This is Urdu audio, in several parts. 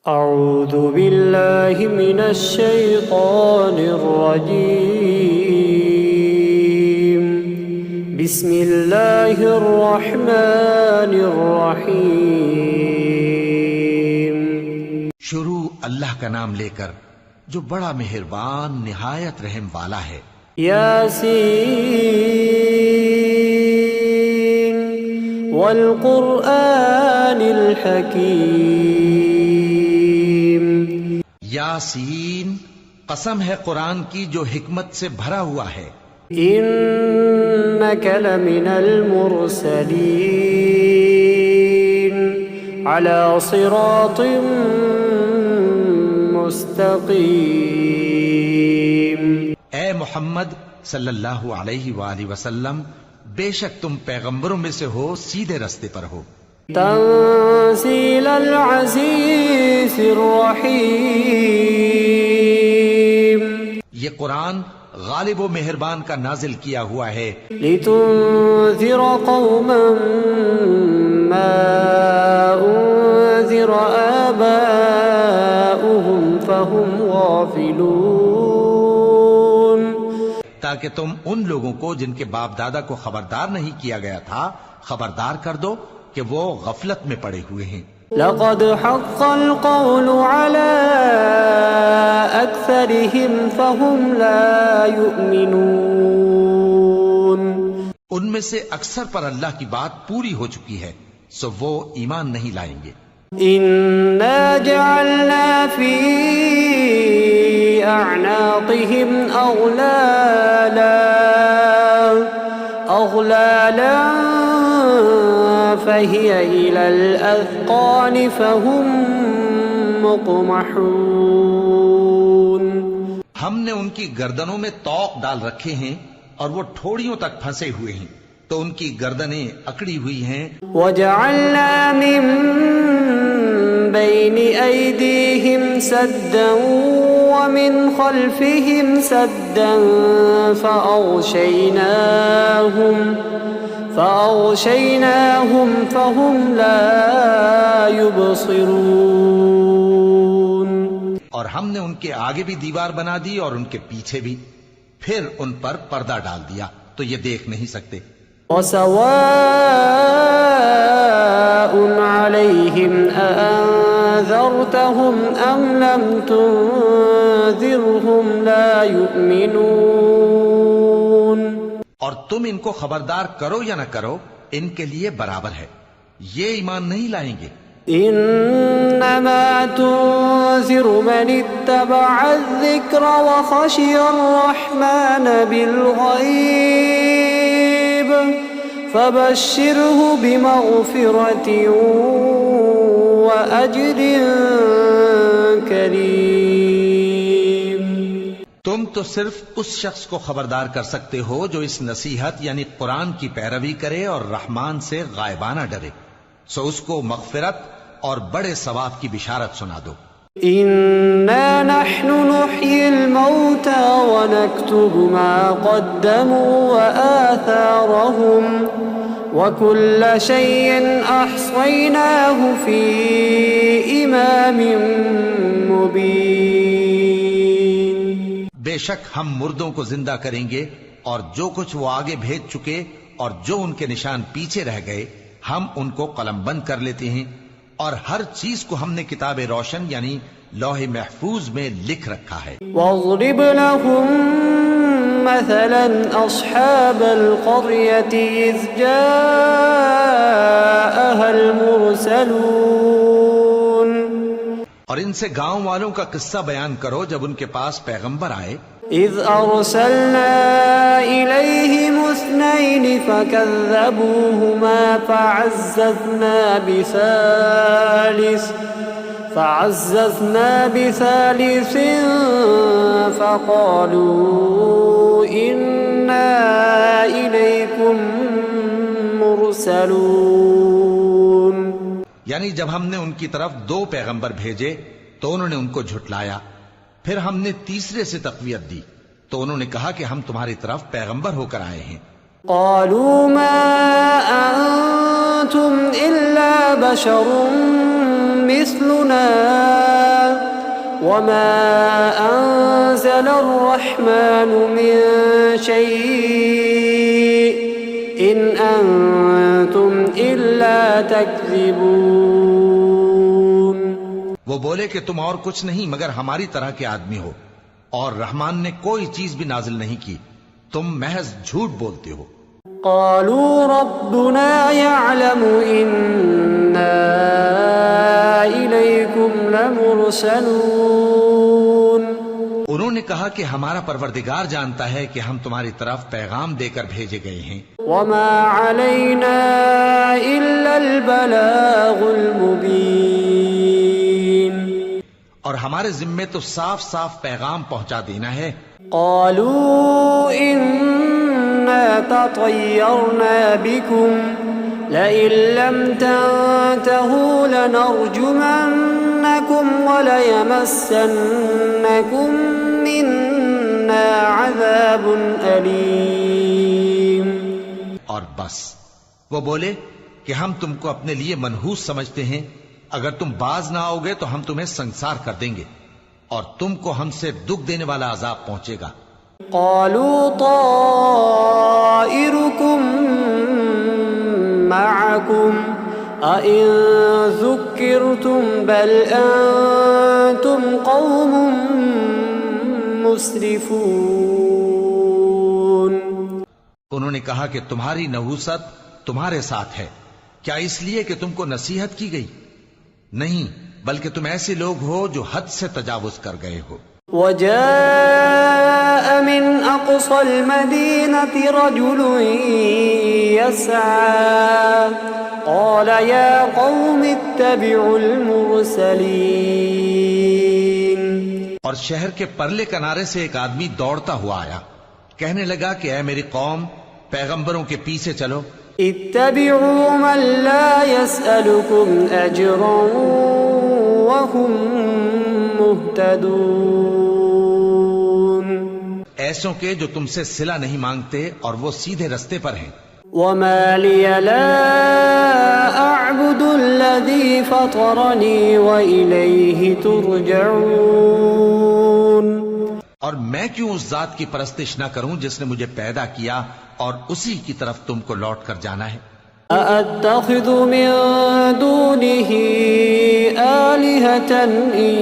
أعوذ بالله من الشيطان الرجيم بسم الله الرحمن الرحيم شروع اللہ کا نام لے کر جو بڑا مہربان نہایت رحم والا ہے۔ یاسین والقرآن الحکیم، یاسین قسم ہے قرآن کی جو حکمت سے بھرا ہوا ہے۔ إنك لمن المرسلين على صراط مستقيم۔ اے محمد صلی اللہ علیہ وآلہ وسلم، بے شک تم پیغمبروں میں سے ہو، سیدھے رستے پر ہو۔ تنزيل العزيز الرحيم، یہ قرآن غالب و مہربان کا نازل کیا ہوا ہے، لتنذر قوما ما أنذر آباؤهم فهم غافلون، تاکہ تم ان لوگوں کو جن کے باپ دادا کو خبردار نہیں کیا گیا تھا خبردار کر دو کہ وہ غفلت میں پڑے ہوئے ہیں۔ لقد حق القول على أكثرهم فهم لا يؤمنون، ان میں سے اکثر پر اللہ کی بات پوری ہو چکی ہے، سو وہ ایمان نہیں لائیں گے۔ إنا جعلنا في أعناقهم أغلالا فهي إلى الأذقان فهم مقمحون، ہم نے ان کی گردنوں میں طوق ڈال رکھے ہیں اور وہ ٹھوڑیوں تک پھنسے ہوئے ہیں، تو ان کی گردنیں اکڑی ہوئی ہیں۔ وجعلنا من بين أيديهم سدا ومن خلفهم سدا فأغشيناهم فهم لا يبصرون، اور ہم نے ان کے آگے بھی دیوار بنا دی اور ان کے پیچھے بھی، پھر ان پر پردہ ڈال دیا تو یہ دیکھ نہیں سکتے۔ وسواء عليهم أأنذرتهم أم لم تنذرهم لا يؤمنون، اور تم ان کو خبردار کرو یا نہ کرو ان کے لیے برابر ہے، یہ ایمان نہیں لائیں گے۔ إنما تنذر من اتبع الذكر وخشي الرحمن بالغيب فبشره بمغفرة وأجر كريم۔ تم تو صرف اس شخص کو خبردار کر سکتے ہو جو اس نصیحت یعنی قرآن کی پیروی کرے اور رحمان سے غائبانہ ڈرے، سو اس کو مغفرت اور بڑے ثواب کی بشارت سنا دو۔ إنا نحن نحيي الموتى ونكتب ما قدموا وآثارهم وكل شيء أحصيناه في إمام مبين۔ بے شک ہم مردوں کو زندہ کریں گے اور جو کچھ وہ آگے بھیج چکے اور جو ان کے نشان پیچھے رہ گئے ہم ان کو قلم بند کر لیتے ہیں، اور ہر چیز کو ہم نے کتاب روشن یعنی لوح محفوظ میں لکھ رکھا ہے۔ واضرب لهم مثلا أصحاب القرية إذ جاءها المرسلون، اور ان سے گاؤں والوں کا قصہ بیان کرو جب ان کے پاس پیغمبر آئے۔ إذ أرسلنا إليهم اثنين فكذبوهما فعززنا بثالث فقالوا إنا إليكم مرسلون، یعنی جب ہم نے ان کی طرف دو پیغمبر بھیجے تو انہوں نے ان کو جھٹلایا، پھر ہم نے تیسرے سے تقویت دی تو انہوں نے کہا کہ ہم تمہاری طرف پیغمبر ہو کر آئے ہیں۔ قالوا ما أنتم إلا بشر مثلنا وما أنزل الرحمن من شيء إن أنتم إلا تكذبون. وہ بولے کہ تم اور کچھ نہیں مگر ہماری طرح کے آدمی ہو، اور رحمان نے کوئی چیز بھی نازل نہیں کی، تم محض جھوٹ بولتے ہو. قالوا ربنا يعلم إنا إليكم لمرسلون. انہوں نے کہا کہ ہمارا پروردگار جانتا ہے کہ ہم تمہاری طرف پیغام دے کر بھیجے گئے ہیں. وما علينا إلا البلاغ المبين. اور ہمارے ذمے تو صاف صاف پیغام پہنچا دینا ہے. قالوا إنا تطيرنا بكم لئن لم تنتهوا لنرجمنكم وليمسنكم منا عذاب أليم. اور بس وہ بولے کہ ہم تم کو اپنے لیے منحوس سمجھتے ہیں، اگر تم باز نہ آؤ گے تو ہم تمہیں سنسار کر دیں گے اور تم کو ہم سے دکھ دینے والا عذاب پہنچے گا. قالوا طائركم معكم أئن ذكرتم بل أنتم قوم مسرفون. انہوں نے کہا کہ تمہاری نحوست تمہارے ساتھ ہے، کیا اس لیے کہ تم کو نصیحت کی گئی؟ نہیں، بلکہ تم ایسے لوگ ہو جو حد سے تجاوز کر گئے ہو. وجاء من أقصى المدينة رجل يسعى قال يا قوم اتبعوا المرسلين. اور شہر کے پرلے کنارے سے ایک آدمی دوڑتا ہوا آیا، کہنے لگا کہ اے میری قوم، پیغمبروں کے پیچھے چلو. اتبعوا من لا يسألكم أجرا وهم مهتدون. ایسوں کے جو تم سے صلہ نہیں مانگتے اور وہ سیدھے رستے پر ہیں. وما لي لا أعبد الذي فطرني وإليه ترجعون. اور میں کیوں اس ذات کی پرستش نہ کروں جس نے مجھے پیدا کیا اور اسی کی طرف تم کو لوٹ کر جانا ہے. أأتخذ من دونه آلهة إن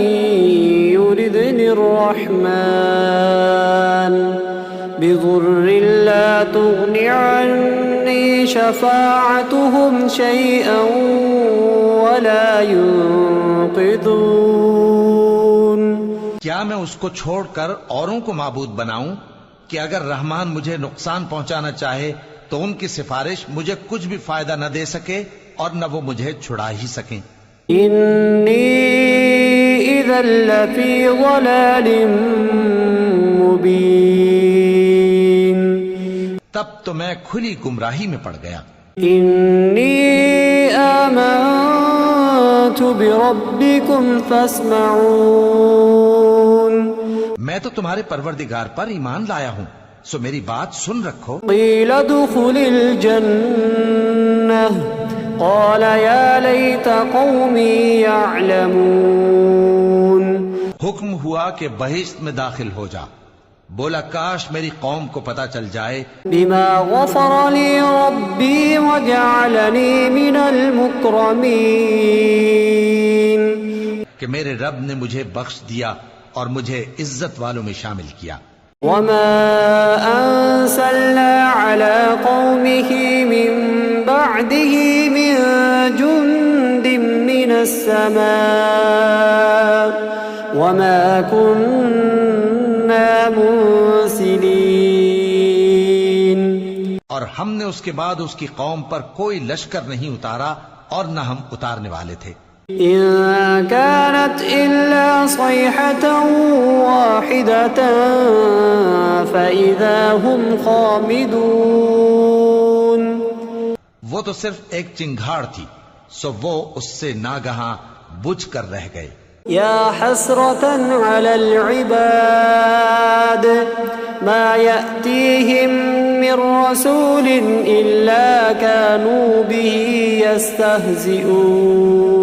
يردني الرحمن بضر لا تغن عني شفاعتهم شيئا ولا ينقذون. کیا میں اس کو چھوڑ کر اوروں کو معبود بناؤں کہ اگر رحمان مجھے نقصان پہنچانا چاہے تو ان کی سفارش مجھے کچھ بھی فائدہ نہ دے سکے اور نہ وہ مجھے چھڑا ہی سکیں. إني إذا لفي ضلال مبين. تب تو میں کھلی گمراہی میں پڑ گیا. إني آمنت بربكم فاسمعون. میں تو تمہارے پروردگار پر ایمان لایا ہوں، سو میری بات سن رکھو. قيل ادخل الجنة قال يا ليت قومي يعلمون. حکم ہوا کہ بہشت میں داخل ہو جا. بولا کاش میری قوم کو پتا چل جائے بما غفر لي ربي وجعلني من المكرمين. کہ میرے رب نے مجھے بخش دیا اور مجھے عزت والوں میں شامل کیا. وما أنزلنا على قومه من بعده من جند من السماء وما كنا منزلين. اور ہم نے اس کے بعد اس کی قوم پر کوئی لشکر نہیں اتارا اور نہ ہم اتارنے والے تھے. إن كانت إلا صيحة واحدة فإذا هم خامدون. وہ تو صرف ایک چنگھاڑ تھی، سو وہ اس سے ناگہاں بجھ کر رہ گئے. يا حسرة على العباد ما يأتيهم من رسول إلا كانوا به يستهزئون.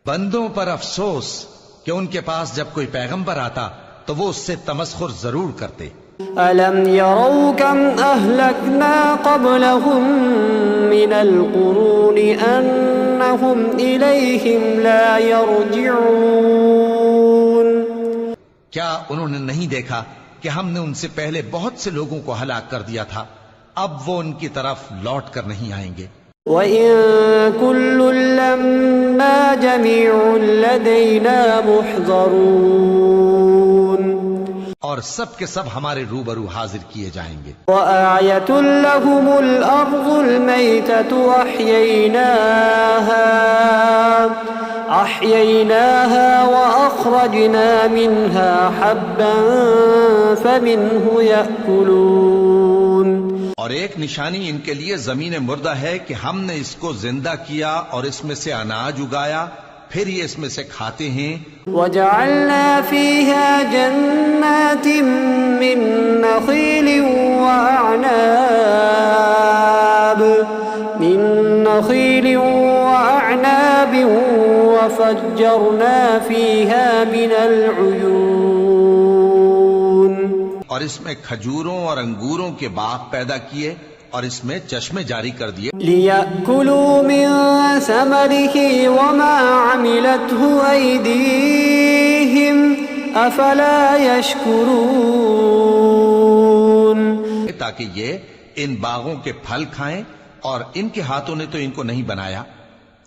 بندوں پر افسوس کہ ان کے پاس جب کوئی پیغمبر آتا تو وہ اس سے تمسخر ضرور کرتے. أَلَمْ يَرَوْا كَمْ أَهْلَكْنَا قَبْلَهُمْ مِنَ الْقُرُونِ أَنَّهُمْ إِلَيْهِمْ لَا يَرْجِعُونَ. کیا انہوں نے نہیں دیکھا کہ ہم نے ان سے پہلے بہت سے لوگوں کو ہلاک کر دیا تھا، اب وہ ان کی طرف لوٹ کر نہیں آئیں گے. وَإِن كُلٌّ لَّمَّا جَمِيعٌ لَّدَيْنَا مُحْضَرُونَ. اور سب کے سب ہمارے روبرو حاضر کیے جائیں گے. وَآيَةٌ لَّهُمُ الْأَرْضُ الْمَيْتَةُ أَحْيَيْنَاهَا وَأَخْرَجْنَا مِنْهَا حَبًّا فَمِنْهُ يَأْكُلُونَ. اور ایک نشانی ان کے لیے زمین مردہ ہے کہ ہم نے اس کو زندہ کیا اور اس میں سے اناج اگایا، پھر یہ اس میں سے کھاتے ہیں. وَجَعَلْنَا فِيهَا جَنَّاتٍ مِّن نَّخِيلٍ وَأَعْنَابٍ وَفَجَّرْنَا فِيهَا مِنَ الْعُيُونِ. اور اس میں کھجوروں اور انگوروں کے باغ پیدا کیے اور اس میں چشمے جاری کر دیے. لِيَأْكُلُوا مِن ثَمَرِهِ وَمَا عَمِلَتْهُ أَيْدِيهِمْ أَفَلَا يَشْكُرُونَ. تاکہ یہ ان باغوں کے پھل کھائیں، اور ان کے ہاتھوں نے تو ان کو نہیں بنایا،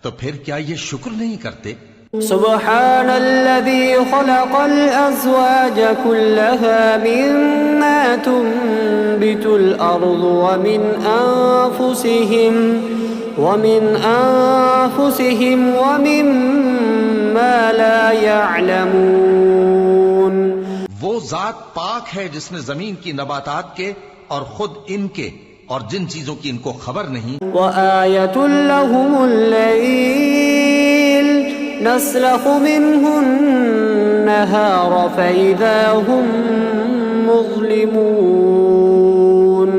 تو پھر کیا یہ شکر نہیں کرتے؟ سبحان الذي خلق الأزواج كلها مما تنبت الأرض ومن أنفسهم ومما لا يعلمون. وہ ذات پاک ہے جس نے زمین کی نباتات کے اور خود ان کے اور جن چیزوں کی ان کو خبر نہیں. وآية لهم الليل نسلخ منه النهار فإذا هم مظلمون.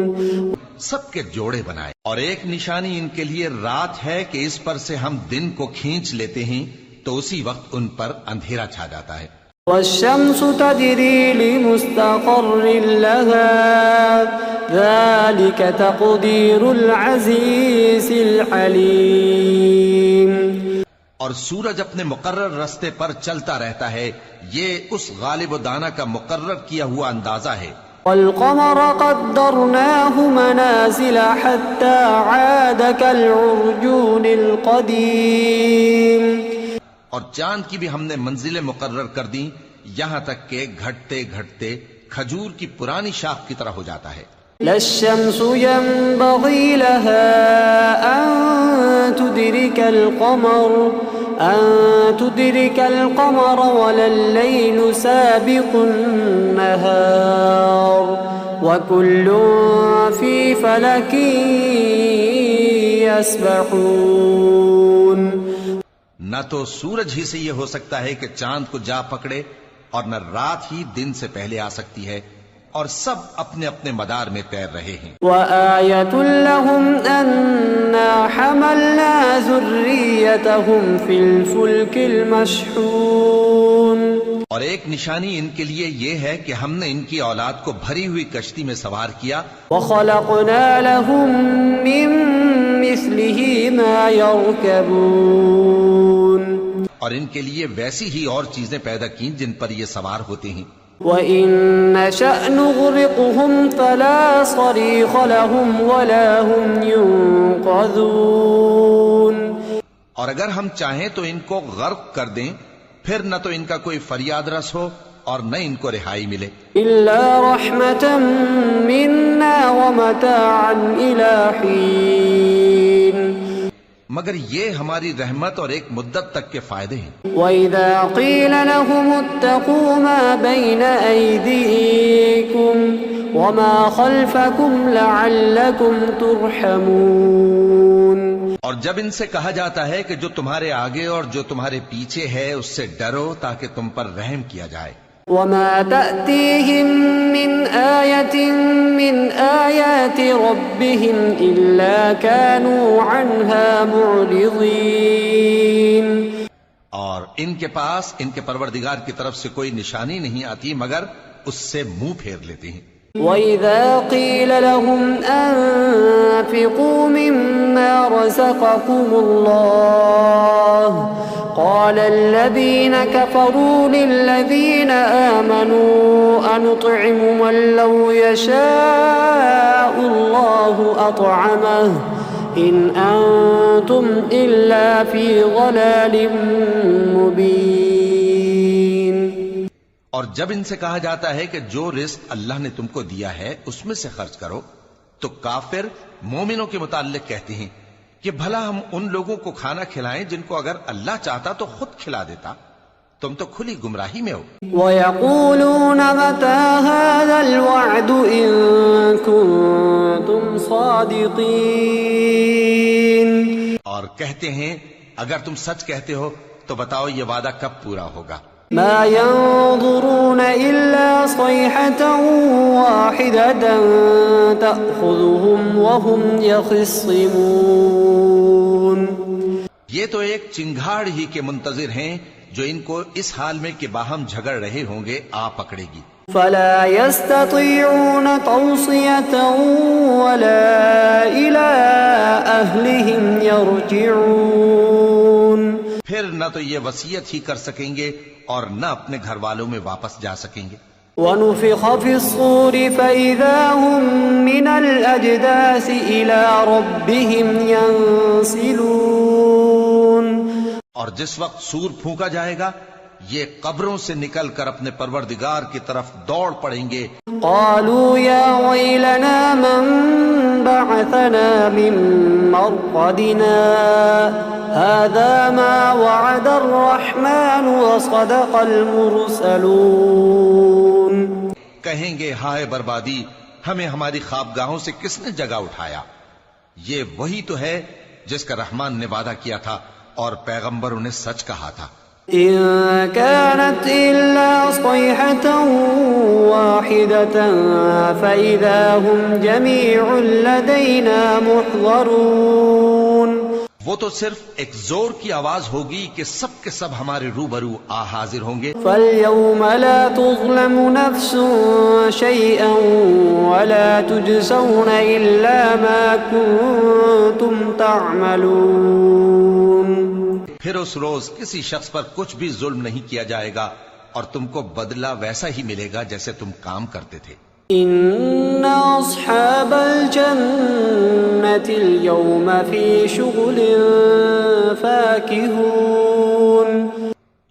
سب کے جوڑے بنائے، اور ایک نشانی ان کے لیے رات ہے کہ اس پر سے ہم دن کو کھینچ لیتے ہیں تو اسی وقت ان پر اندھیرا چھا جاتا ہے. والشمس تجري لمستقر لها ذلك تقدير العزيز العليم. اور سورج اپنے مقرر راستے پر چلتا رہتا ہے، یہ اس غالب و دانا کا مقرر کیا ہوا اندازہ ہے. والقمر قدرناه منازل حتى عاد كالعرجون القديم. اور چاند کی بھی ہم نے منزلیں مقرر کر دیں یہاں تک کہ گھٹتے گھٹتے کھجور کی پرانی شاخ کی طرح ہو جاتا ہے. لا الشمس ينبغي لها أن تدرك القمر ولا الليل سابق النهار وكل في فلك يسبحون. نہ تو سورج ہی سے یہ ہو سکتا ہے کہ چاند کو جا پکڑے، اور نہ رات ہی دن سے پہلے آ سکتی ہے، اور سب اپنے اپنے مدار میں تیر رہے ہیں. وآية لهم أنا حملنا ذريتهم في الفلك المشحون. اور ایک نشانی ان کے لیے یہ ہے کہ ہم نے ان کی اولاد کو بھری ہوئی کشتی میں سوار کیا. وخلقنا لهم من مثله ما يركبون. اور ان کے لیے ویسی ہی اور چیزیں پیدا کی جن پر یہ سوار ہوتے ہیں. وَإِن نَّشَأْ نُغْرِقْهُمْ فَلَا صَرِيخَ لَهُمْ وَلَا هُمْ يُنقَذُونَ. اور اگر ہم چاہیں تو ان کو غرق کر دیں، پھر نہ تو ان کا کوئی فریاد رس ہو اور نہ ان کو رہائی ملے. إِلَّا رَحْمَةً مِّنَّا وَمَتَاعًا إِلَى حِينٍ. مگر یہ ہماری رحمت اور ایک مدت تک کے فائدے ہیں. وَإِذَا قِيلَ لَهُمُ اتَّقُوا مَا بَيْنَ أَيْدِيكُمْ وَمَا خَلْفَكُمْ لَعَلَّكُمْ تُرْحَمُونَ. اور جب ان سے کہا جاتا ہے کہ جو تمہارے آگے اور جو تمہارے پیچھے ہے اس سے ڈرو تاکہ تم پر رحم کیا جائے. وَمَا تَأْتِيهِم مِّنْ آيَةٍ مِّنْ آيَاتِ رَبِّهِمْ إِلَّا كَانُوا عَنْهَا مُعْرِضِينَ. اور ان کے پاس ان کے پروردگار کی طرف سے کوئی نشانی نہیں آتی مگر اس سے منہ پھیر لیتے ہیں۔ وَإِذَا قِيلَ لَهُمْ أَنفِقُوا مِمَّا رَزَقَكُمُ اللَّهُ قَالَ الَّذِينَ كَفَرُوا لِلَّذِينَ آمَنُوا أَنُطْعِمُ مَن لَّوْ يَشَاءُ اللَّهُ أَطْعَمَهُ إِنْ أَنتُمْ إِلَّا فِي ضَلَالٍ مُّبِينٍ۔ اور جب ان سے کہا جاتا ہے کہ جو رزق اللہ نے تم کو دیا ہے اس میں سے خرچ کرو، تو کافر مومنوں کے متعلق کہتے ہیں کہ بھلا ہم ان لوگوں کو کھانا کھلائیں جن کو اگر اللہ چاہتا تو خود کھلا دیتا، تم تو کھلی گمراہی میں ہو۔ وَيَقُولُونَ مَتَى هَذَا الْوَعْدُ إِن كُنتُمْ صَادِقِينَ۔ اور کہتے ہیں اگر تم سچ کہتے ہو تو بتاؤ یہ وعدہ کب پورا ہوگا۔ ما ينظرون إلا صيحة واحدة تأخذهم وهم يخصمون۔ یہ تو ایک چنگھاڑ ہی کے منتظر ہیں جو ان کو اس حال میں کہ باہم جھگڑ رہے ہوں گے آ پکڑے گی۔ فلا يستطيعون توصية ولا إلى أهلهم يرجعون۔ پھر نہ تو یہ وصیت ہی کر سکیں گے اور نہ اپنے گھر والوں میں واپس جا سکیں گے۔ وَنُفِخَ فِي الصُّورِ فَإِذَا هُم مِّنَ الْأَجْدَاثِ إِلَى رَبِّهِمْ يَنسِلُونَ۔ اور جس وقت سور پھونکا جائے گا یہ قبروں سے نکل کر اپنے پروردگار کی طرف دوڑ پڑیں گے۔ قالوا يا ويلنا من بعثنا من مرقدنا هذا ما وعد الرحمن وصدق المرسلون۔ کہیں گے ہائے بربادی، ہمیں ہماری خوابگاہوں سے کس نے جگہ اٹھایا؟ یہ وہی تو ہے جس کا رحمان نے وعدہ کیا تھا اور پیغمبروں نے سچ کہا تھا۔ إن كانت إلا صيحة واحدة فإذا هم جميع لدينا محضرون۔ وہ تو صرف ایک زور کی آواز ہوگی کہ سب کے سب ہمارے روبرو آ حاضر ہوں گے۔ فاليوم لا تظلم نفس شيئا ولا تجزون إلا ما كنتم تعملون۔ پھر اس روز کسی شخص پر کچھ بھی ظلم نہیں کیا جائے گا اور تم کو بدلہ ویسا ہی ملے گا جیسے تم کام کرتے تھے۔ إن أصحاب الجنة اليوم في شغل فاكهون۔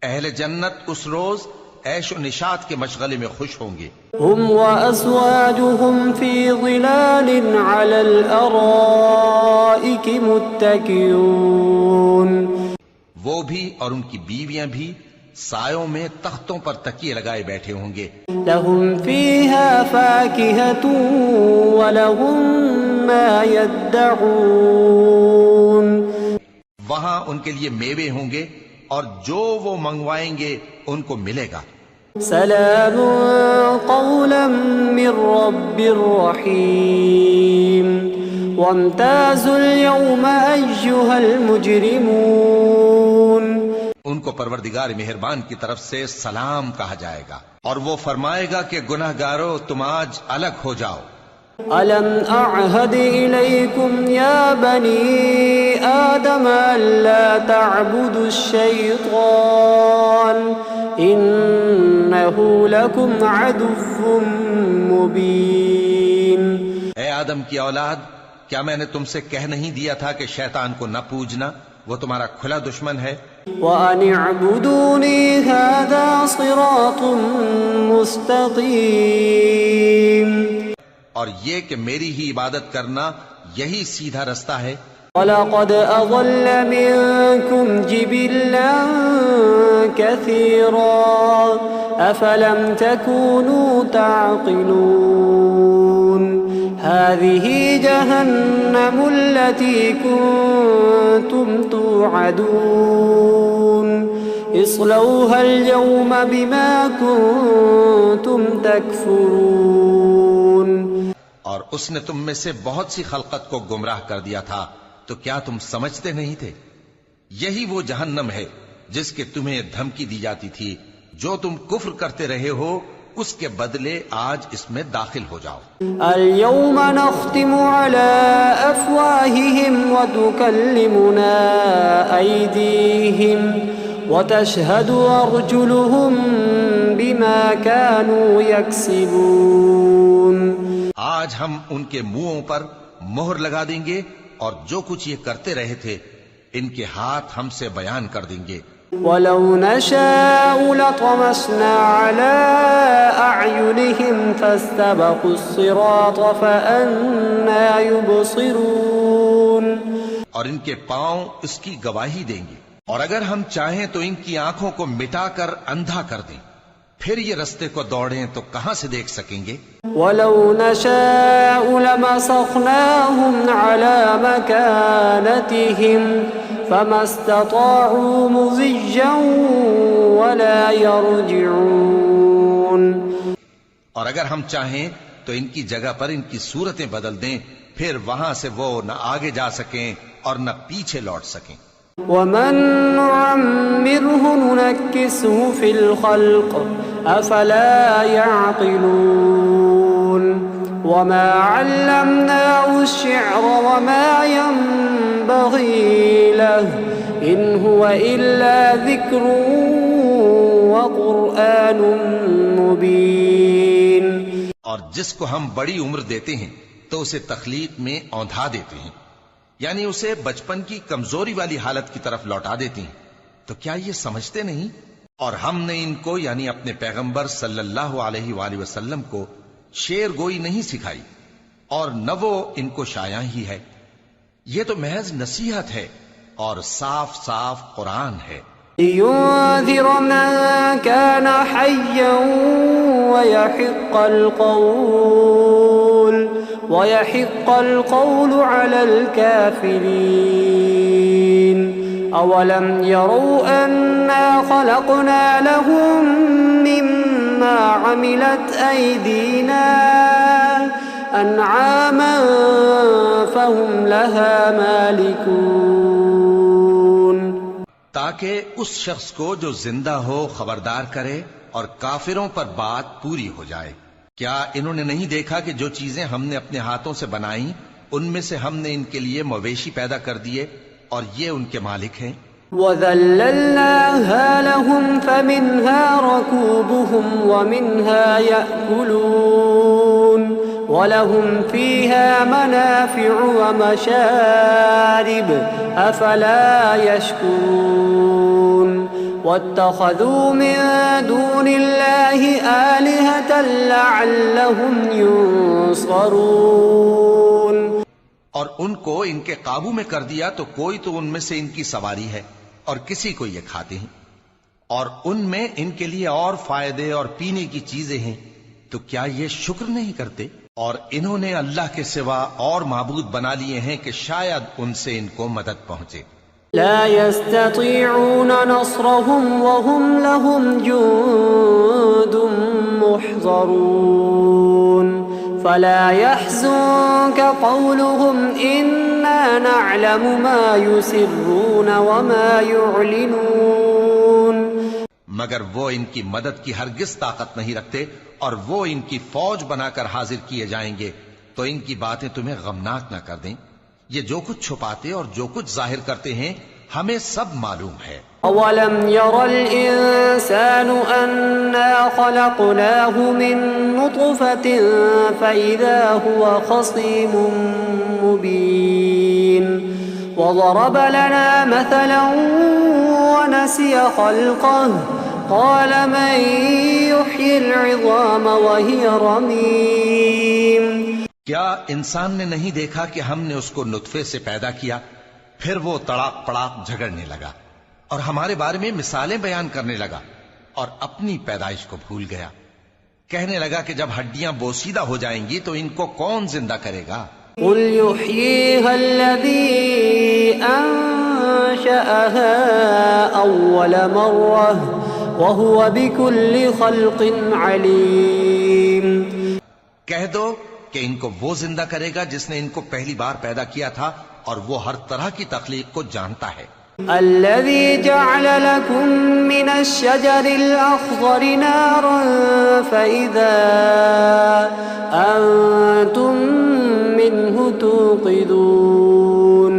اہل جنت اس روز عیش و نشاط کے مشغلے میں خوش ہوں گے۔ هم وأزواجهم في ظلال على الأرائك متكئون۔ وہ بھی اور ان کی بیویاں بھی سایوں میں تختوں پر تکیے لگائے بیٹھے ہوں گے۔ لهم فيها فاكهة ولهم ما يدعون۔ وہاں ان کے لیے میوے ہوں گے اور جو وہ منگوائیں گے ان کو ملے گا۔ سلام قولا من رب رحيم وامتازوا اليوم أيها المجرمون۔ ان کو پروردگار مہربان کی طرف سے سلام کہا جائے گا اور وہ فرمائے گا کہ گناہ گارو تم آج الگ ہو جاؤ۔ ألم أعهد إليكم يا بني آدم ألا تعبدوا الشيطان إنه لكم عدو مبين۔ اے آدم کی اولاد، کیا میں نے تم سے کہہ نہیں دیا تھا کہ شیطان کو نہ پوجنا، وہ تمہارا کھلا دشمن ہے۔ وَأَنِ اعْبُدُونِي هَذَا صِرَاطٌ مُسْتَقِيمٌ۔ اور یہ کہ میری ہی عبادت کرنا یہی سیدھا رستہ ہے۔ وَلَقَدْ أَضَلَّ مِنكُمْ جِبِلًّا كَثِيرًا أَفَلَمْ تَكُونُوا تَعْقِلُونَ۔ هَذِهِ جَهَنَّمُ الَّتِي كُنتُمْ تُوعَدُونَ اصْلَوْهَا الْيَوْمَ بِمَا كُنتُمْ تَكْفُرُونَ۔ اور اس نے تم میں سے بہت سی خلقت کو گمراہ کر دیا تھا، تو کیا تم سمجھتے نہیں تھے؟ یہی وہ جہنم ہے جس کے تمہیں دھمکی دی جاتی تھی، جو تم کفر کرتے رہے ہو اس کے بدلے آج اس میں داخل ہو جاؤ۔ اليوم نختم على أفواههم وتكلمنا أيديهم وتشهد أرجلهم بما كانوا يكسبون۔ آج ہم ان کے منہوں پر مہر لگا دیں گے اور جو کچھ یہ کرتے رہے تھے ان کے ہاتھ ہم سے بیان کر دیں گے۔ وَلَوْ نَشَاءُ لَطَمَسْنَا عَلَىٰ أَعْيُنِهِمْ فَاسْتَبَقُوا الصِّرَاطَ فَأَنَّىٰ يُبْصِرُونَ۔ اور ان کے پاؤں اس کی گواہی دیں گے، اور اگر ہم چاہیں تو ان کی آنکھوں کو مٹا کر اندھا کر دیں، پھر یہ رستے کو دوڑیں تو کہاں سے دیکھ سکیں گے؟ وَلَوْ نَشَاءُ لَمَسَخْنَاهُمْ عَلَىٰ مَكَانَتِهِمْ فَمَا اسْتَطَاعُوا مُضِيًّا وَلَا يَرْجِعُونَ۔ اور اگر ہم چاہیں تو ان کی جگہ پر ان کی صورتیں بدل دیں، پھر وہاں سے وہ نہ آگے جا سکیں اور نہ پیچھے لوٹ سکیں۔ وَمَن نُّعَمِّرْهُ نُنَكِّسْهُ فِي الْخَلْقِ أَفَلَا يَعْقِلُونَ وَمَا عَلَّمْنَاهُ الشِّعْرَ وَمَا يَنبَغِي لَهُ إِنْ هُوَ إِلَّا ذِكْرٌ وَقُرْآنٌ مُبِينٌ۔ اور جس کو ہم بڑی عمر دیتے ہیں تو اسے تخلیق میں اوندھا دیتے ہیں، یعنی اسے بچپن کی کمزوری والی حالت کی طرف لوٹا دیتے ہیں، تو کیا یہ سمجھتے نہیں؟ اور ہم نے ان کو یعنی اپنے پیغمبر صلی اللہ علیہ وآلہ وسلم کو شعر گوئی نہیں سکھائی، اور نہ وہ ان کو شایع ہی ہے، یہ تو محض نصیحت ہے اور صاف صاف قرآن ہے۔ لِيُنذِرَ مَن كَانَ حَيًّا وَيَحِقَّ الْقَوْلُ عَلَى الْكَافِرِينَ أَوَلَمْ يَرَوْا أَنَّا خَلَقْنَا لَهُم مِّمَّا عَمِلَتْ أَيْدِينَا أَنْعَامًا فَهُمْ لَهَا مَالِكُونَ۔ تاکہ اس شخص کو جو زندہ ہو خبردار کرے اور کافروں پر بات پوری ہو جائے۔ کیا انہوں نے نہیں دیکھا کہ جو چیزیں ہم نے اپنے ہاتھوں سے بنائیں ان میں سے ہم نے ان کے لیے مویشی پیدا کر دیے اور یہ ان کے مالک ہیں؟ وَذَلَّلْنَاهَا لَهُمْ فَمِنْهَا رَكُوبُهُمْ وَمِنْهَا يَأْكُلُونَ وَلَهُمْ فِيهَا مَنَافِعُ وَمَشَارِبُ أَفَلَا يَشْكُرُونَ وَاتَّخَذُوا مِن دُونِ اللَّهِ آلِهَةً لَعَلَّهُمْ يُنصَرُونَ۔ اور ان کو ان کے قابو میں کر دیا تو کوئی تو ان میں سے ان کی سواری ہے اور کسی کو یہ کھاتے ہیں، اور ان میں ان کے لیے اور فائدے اور پینے کی چیزیں ہیں، تو کیا یہ شکر نہیں کرتے؟ اور انہوں نے اللہ کے سوا اور معبود بنا لیے ہیں کہ شاید ان سے ان کو مدد پہنچے۔ لا يستطيعون نصرهم وهم لهم جند محضرون فلا يحزنك قولهم إنا نعلم ما يسرون وما يعلنون۔ مگر وہ ان کی مدد کی ہرگز طاقت نہیں رکھتے، اور وہ ان کی فوج بنا کر حاضر کیے جائیں گے تو ان کی باتیں تمہیں غمناک نہ کر دیں۔ یہ جو کچھ چھپاتے اور جو کچھ ظاہر کرتے ہیں ہمیں سب معلوم ہے۔ أَوَلَمْ يَرَ الْإِنسَانُ أَنَّا خَلَقْنَاهُ مِن نُّطْفَةٍ فَإِذَا هُوَ خَصِيمٌ مُّبِينٌ وَضَرَبَ لَنَا مَثَلًا وَنَسِيَ خَلْقَهُ قَالَ مَن يُحْيِي الْعِظَامَ وَهِيَ رَمِيمٌ۔ کیا انسان نے نہیں دیکھا کہ ہم نے اس کو نطفے سے پیدا کیا، پھر وہ تڑاک پڑاک جھگڑنے لگا اور ہمارے بارے میں مثالیں بیان کرنے لگا اور اپنی پیدائش کو بھول گیا، کہنے لگا کہ جب ہڈیاں بوسیدہ ہو جائیں گی تو ان کو کون زندہ کرے گا؟ قُلْ يُحْيِيهَا الَّذِي أَنشَأَهَا أَوَّلَ مَرَّةٍ وَهُوَ بِكُلِّ خَلْقٍ عَلِيمٌ۔ کہہ دو کہ ان کو وہ زندہ کرے گا جس نے ان کو پہلی بار پیدا کیا تھا، اور وہ ہر طرح کی تخلیق کو جانتا ہے۔ الذي جعل لكم من الشجر الأخضر نارا فإذا أنتم منه توقدون.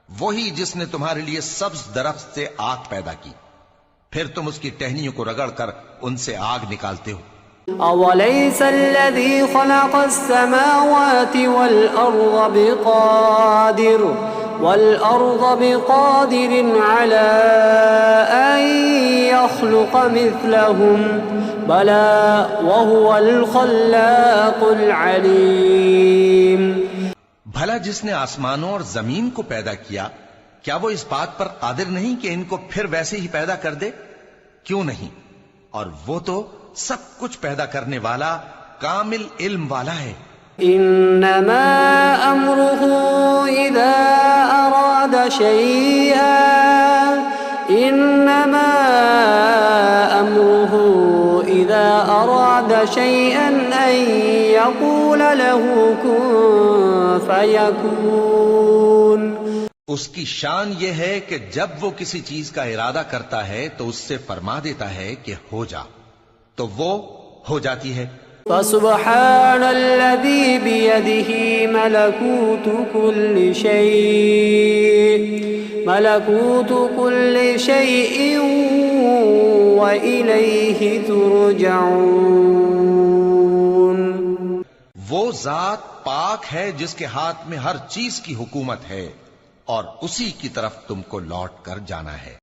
وہی جس نے تمہارے لیے سبز درخت سے آگ پیدا کی، پھر تم اس کی ٹہنیوں کو رگڑ کر ان سے آگ نکالتے ہو. أوليس الذي خلق السماوات والأرض بقادر على أن يخلق مثلهم بلى وهو الخلاق العليم. بھلا جس نے آسمانوں اور زمین کو پیدا کیا، کیا وہ اس بات پر قادر نہیں کہ ان کو پھر ویسے ہی پیدا کر دے؟ کیوں نہیں، اور وہ تو سب کچھ پیدا کرنے والا کامل علم والا ہے. انما امره اذا اراد شيئا ان يقول له كن فيكون. اس کی شان یہ ہے کہ جب وہ کسی چیز کا ارادہ کرتا ہے تو اس سے فرما دیتا ہے کہ ہو جا، تو وہ ہو جاتی ہے. فسبحان الذي بيده ملكوت كل شيء وإليه ترجعون. وہ ذات پاک ہے جس کے ہاتھ میں ہر چیز کی حکومت ہے اور اسی کی طرف تم کو لوٹ کر جانا ہے.